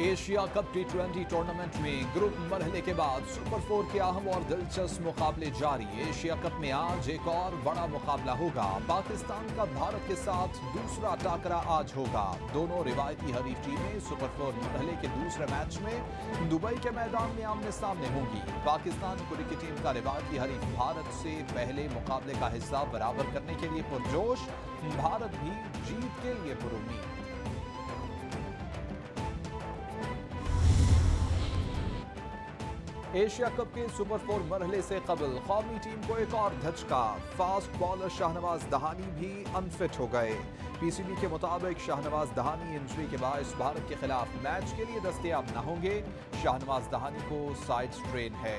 Asia cup टी20 tournament में group मरहले के बाद सुपर 4 के अहम और दिलचस्प मुकाबले जारी। एशिया कप में आज एक और बड़ा मुकाबला होगा। पाकिस्तान का भारत के साथ दूसरा टाकरा आज होगा। दोनों रिवायती हरीफ टीमें सुपर 4 मरहले के दूसरे मैच में दुबई के मैदान में आमने सामने होंगी। पाकिस्तान क्रिकेट टीम का रिवायती हरीफ भारत से पहले मुकाबले का हिस्सा बराबर करने के लिए पुरजोश, भारत भी जीत के लिए पुरुम्मीद। एशिया कप के सुपर 4 मरहले से कबल कौमी टीम को एक और धचका। फास्ट बॉलर शाहनवाज दहानी भी अनफिट हो गए। पीसीबी के मुताबिक शाहनवाज दहानी इंजरी के बायस भारत के खिलाफ मैच के लिए दस्तयाब न होंगे। शाहनवाज दहानी को साइड स्ट्रेन है।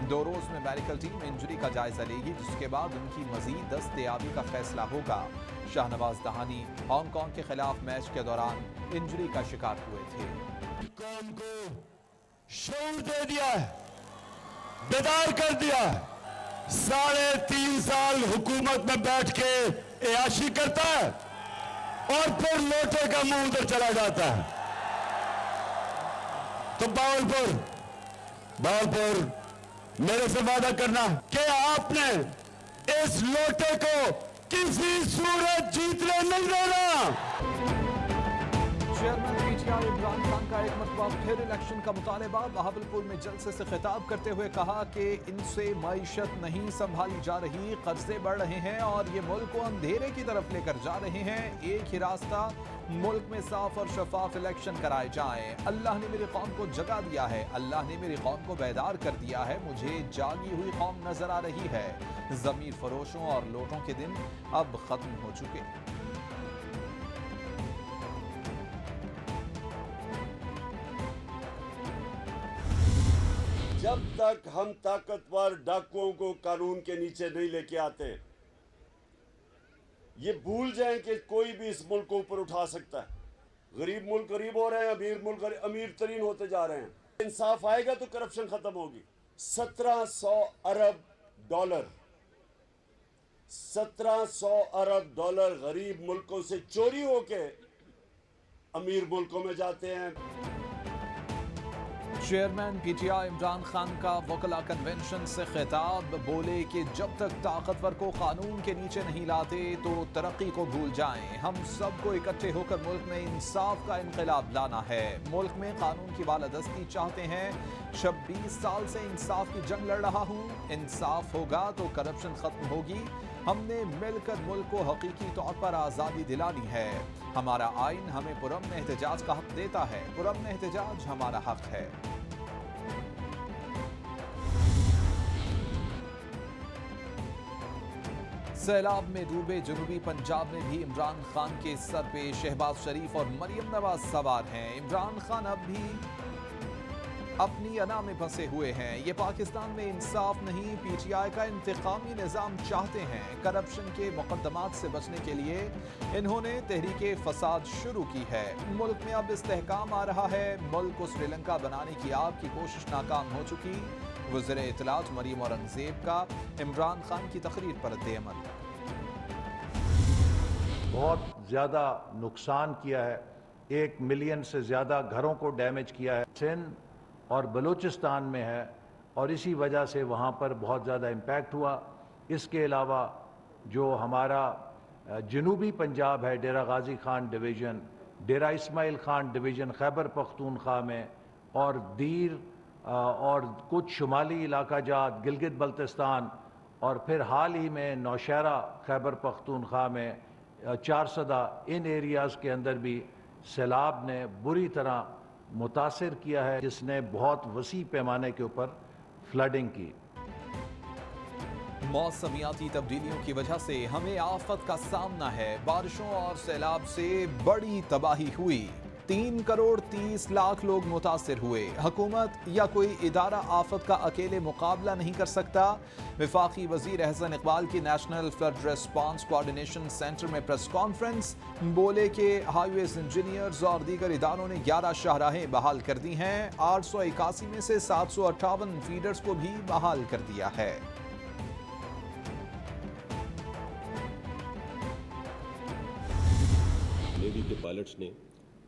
2 रोज में मेडिकल टीम इंजरी का जायजा लेगी, जिसके बाद उनकी मजीद दस्तयाबी का फैसला होगा। शाहनवाज दहानी हांगकांग के खिलाफ मैच के दौरान इंजरी का शिकार हुए थे। कौम को शऊर दे दिया है, बेदार कर दिया है। 3.5 साल हुकूमत में बैठ के एयाशी करता है और फिर लोटे का मुंह उधर चला जाता है। तो बावलपुर मेरे से वादा करना कि आपने इस लोटे को किसी सूरत जीतने नहीं देना। चेयरमैन पीटीआई इमरान खान का एक मरतबा फिर इलेक्शन का मुतालबा। बहावलपुर में जलसे से खिताब करते हुए कहा कि इनसे मईशत नहीं संभाली जा रही, कर्जे बढ़ रहे हैं और ये मुल्क को अंधेरे की तरफ लेकर जा रहे हैं। एक ही रास्ता, मुल्क में साफ और शफाफ इलेक्शन कराए जाएं। अल्लाह ने मेरी कौम को जगा दिया है, अल्लाह ने मेरी कौम को बेदार कर दिया है। मुझे जागी हुई कौम नजर आ रही है। जमीर फरोशों और लोटों के दिन अब खत्म हो चुके। जब तक हम ताकतवर डाकुओं को कानून के नीचे नहीं लेके आते, ये भूल जाएं कि कोई भी इस मुल्क को ऊपर उठा सकता है। गरीब मुल्क गरीब हो रहे हैं, अमीर मुल्क अमीर तरीन होते जा रहे हैं। इंसाफ आएगा तो करप्शन खत्म होगी। 1700 अरब डॉलर 1700 अरब डॉलर गरीब मुल्कों से चोरी होके अमीर मुल्कों में जाते हैं। चेयरमैन पीटीआई इमरान खान का वकला कन्वेंशन से खिताब। बोले कि जब तक ताकतवर को कानून के नीचे नहीं लाते तो तरक्की को भूल जाएं। हम सबको इकट्ठे होकर मुल्क में इंसाफ का इनकलाब लाना है। मुल्क में कानून की बालादस्ती चाहते हैं। 26 साल से इंसाफ की जंग लड़ रहा हूँ। इंसाफ होगा तो करप्शन खत्म होगी। हमने मिलकर मुल्क को हकीकी तौर पर आज़ादी दिलानी है। हमारा आइन हमें पुरअमन एहतजाज का हक देता है। पुरअमन एहतजाज हमारा हक है। सैलाब में डूबे जनूबी पंजाब में भी इमरान खान के सर पे शहबाज शरीफ और मरियम नवाज सवार हैं। इमरान खान अब भी अपनी अना में फंसे हुए हैं। ये पाकिस्तान में इंसाफ नहीं, पीटीआई का इंतकामी निज़ाम चाहते हैं। करप्शन के मुकदमात से बचने के लिए इन्होंने तहरीके फसाद शुरू की है। मुल्क में अब इस्तेहकाम आ रहा है। मुल्क को श्रीलंका बनाने की आपकी कोशिश नाकाम हो चुकी। वज़ीर इत्तलात मरियम औरंगज़ेब का इमरान खान की तकरीर पर रद्द-ए-अमल। बहुत ज़्यादा नुकसान किया है, 1 मिलियन से ज़्यादा घरों को डैमेज किया है। सिंध और बलूचिस्तान में है और इसी वजह से वहाँ पर बहुत ज़्यादा इम्पैक्ट हुआ। इसके अलावा जो हमारा जनूबी पंजाब है, डेरा गाजी खान डिवीज़न, डेरा इस्माइल खान डिवीज़न खैबर पख्तूनख्वा में और दीर और कुछ शुमाली इलाका जात गिलगित बल्तिस्तान और फिर हाल ही में नौशहरा खैबर पख्तूनख्वा में 4सदा, इन एरियाज़ के अंदर भी सैलाब ने बुरी तरह मुतासिर किया है, जिसने बहुत वसी पैमाने के ऊपर फ्लडिंग की। मौसमियाती तब्दीलियों की वजह से हमें आफत का सामना है। बारिशों और सैलाब से बड़ी तबाही हुई। 3 करोड़ 30 लाख लोग मुतासिर हुए। हुकूमत या कोई इदारा आफत का अकेले मुकाबला नहीं कर सकता। वफाकी वजीर एहसन इकबाल की national flood response coordination centre में प्रेस कॉन्फ्रेंस। बोले कि हाईवेज इंजीनियर्स और दीगर इदारों ने 11 शाहराहें बहाल कर दी हैं। 881 में से 758 फीडर्स को भी बहाल कर दिया है। नेवी के पायलट्स ने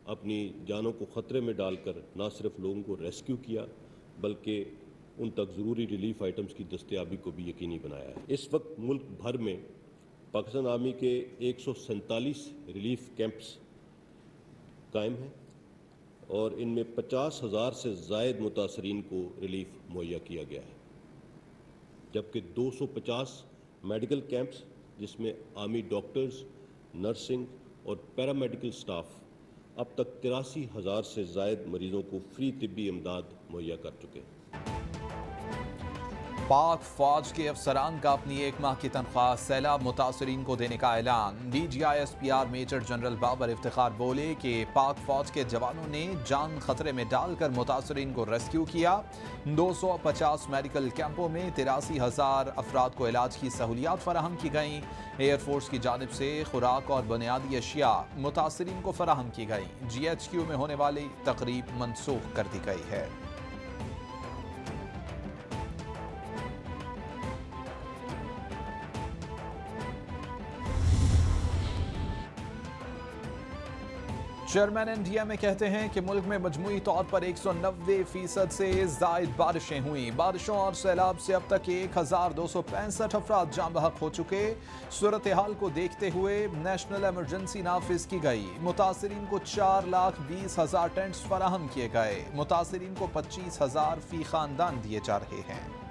अपनी जानों को ख़तरे में डालकर न सिर्फ लोगों को रेस्क्यू किया बल्कि उन तक ज़रूरी रिलीफ आइटम्स की दस्तयाबी को भी यकीनी बनाया है। इस वक्त मुल्क भर में पाकिस्तान आर्मी के 147 रिलीफ कैंप्स कायम हैं और इनमें 50,000 से ज़ायद मुतासरीन को रिलीफ मुहैया किया गया है, जबकि 250 मेडिकल कैंप्स जिसमें आर्मी डॉक्टर्स, नर्सिंग और पैरामेडिकल स्टाफ अब तक 83,000 से ज़ायद मरीजों को फ्री तिब्बी इमदाद मुहैया कर चुके हैं। पाक फौज के अफसरान का अपनी एक माह की तनख्वाह सैलाब मुतासरीन को देने का ऐलान। DGISPR major general Babar Iftikhar बोले कि पाक फौज के जवानों ने जान खतरे में डालकर मुतासरीन को रेस्क्यू किया। 250 मेडिकल कैंपों में 83,000 अफराद को इलाज की सहूलियात फराहम की गई। एयरफोर्स की जानिब से खुराक और बुनियादी अशिया मुतासरीन को फराहम की गई। GHQ में होने वाली तकरीब मनसूख कर दी गई है। चेयरमैन NDMA कहते हैं कि मुल्क में मजमूई तौर पर 190% से जायद बारिशें हुई। बारिशों और सैलाब से अब तक 1,265 अफराद जाँ बहक हो चुके। सूरत हाल को देखते हुए नेशनल इमरजेंसी नाफिज की गई। मुतासरीन को 4,20,000 टेंट्स फराहम किए गए। मुतासरीन को 25,000 फी खानदान दिए जा रहे हैं।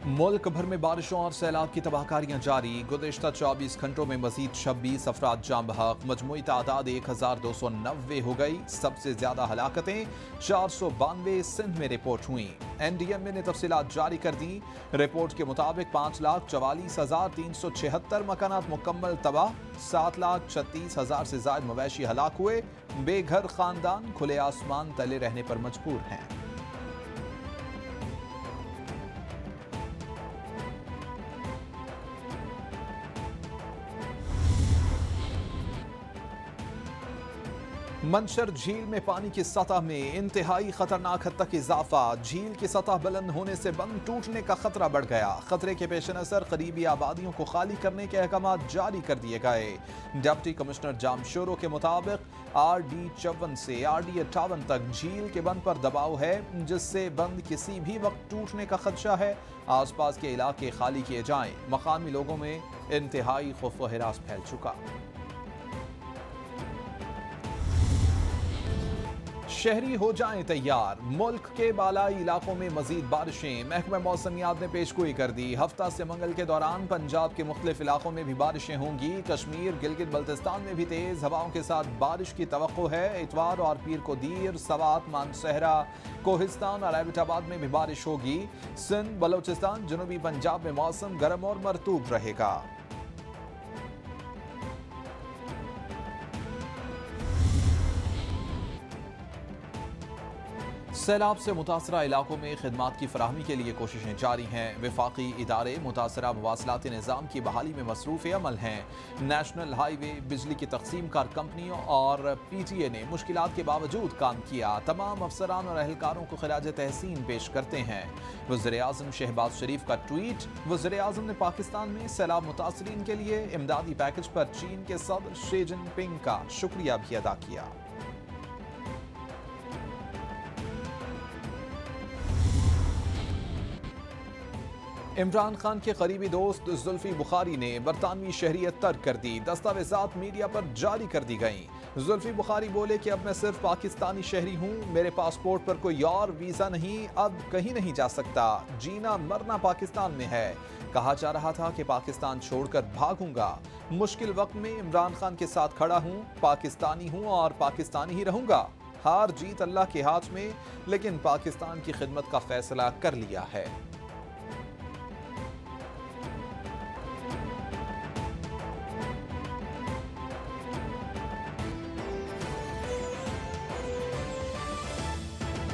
मुल्क भर में बारिशों और सैलाब की तबाहकारियां जारी। गुज़िश्ता 24 घंटों में मजीद 26 अफराद जाँ बहक। मजमूई तादाद 1,290 हो गई। सबसे ज्यादा हलाकतें 492 सिंध में रिपोर्ट हुई। NDMA ने तफसीलात जारी कर दी। रिपोर्ट के मुताबिक 5,44,376 मकानात मुकम्मल तबाह, 7,36,000 से ज्यादा मवेशी हलाक हुए। बेघर खानदान खुले आसमान तले रहने पर मजबूर हैं। मंशर झील में पानी की सतह में इंतहाई खतरनाक हद तक इजाफा। झील की सतह बुलंद होने से बंद टूटने का खतरा बढ़ गया। खतरे के पेश नजर करीबी आबादियों को खाली करने के अहकाम जारी कर दिए गए। डिप्टी कमिश्नर जामशोरो के मुताबिक RD 54 से RD 58 तक झील के बंद पर दबाव है, जिससे बंद किसी भी वक्त टूटने का खदशा है। आसपास के इलाके खाली किए जाएं। मकामी लोगों में इंतहाई खौफ व हिरास फैल चुका। शहरी हो जाएं तैयार। मुल्क के बालाई इलाकों में मजीद बारिशें। महकमा मौसमियात ने पेशगोई कर दी। हफ्ता से मंगल के दौरान पंजाब के मुख्तलिफ इलाकों में भी बारिशें होंगी। कश्मीर, गिलगित बल्तिस्तान में भी तेज हवाओं के साथ बारिश की तवक्को है। इतवार और पीर को दीर, सवात, मानसहरा, कोहिस्तान और एबटाबाद में भी बारिश होगी। सिंध, बलोचिस्तान, जनूबी पंजाब में मौसम गर्म और मरतूब रहेगा। सैलाब से मुतासरा इलाकों में खिदमात की फराहमी के लिए कोशिशें जारी हैं। वफाकी इदारे मुतासरा मवासलाती निज़ाम की बहाली में मसरूफ़ अमल हैं। नेशनल हाईवे, बिजली की तकसीम कार कंपनियों और PTA ने मुश्किलात के बावजूद काम किया। तमाम अफसरान और अहलकारों को खिराज तहसीन पेश करते हैं। वज़ीर-ए-आज़म शहबाज शरीफ का ट्वीट। वज़ीर-ए-आज़म ने पाकिस्तान में सैलाब मुतासरीन के लिए इमदादी पैकेज पर चीन के सदर शी जिनपिंग का शुक्रिया भी अदा किया। इमरान खान के करीबी दोस्त जुल्फी बुखारी ने बरतानवी शहरियत तर्क कर दी। दस्तावेजात मीडिया पर जारी कर दी गईं। जुल्फी बुखारी बोले कि अब मैं सिर्फ पाकिस्तानी शहरी हूँ, मेरे पासपोर्ट पर कोई और वीज़ा नहीं, अब कहीं नहीं जा सकता। जीना मरना पाकिस्तान में है। कहा जा रहा था कि पाकिस्तान छोड़कर भागूंगा। मुश्किल वक्त में इमरान खान के साथ खड़ा हूँ, पाकिस्तानी हूँ और पाकिस्तानी ही रहूंगा। हार जीत अल्लाह के हाथ में, लेकिन पाकिस्तान की खिदमत का फैसला कर लिया है।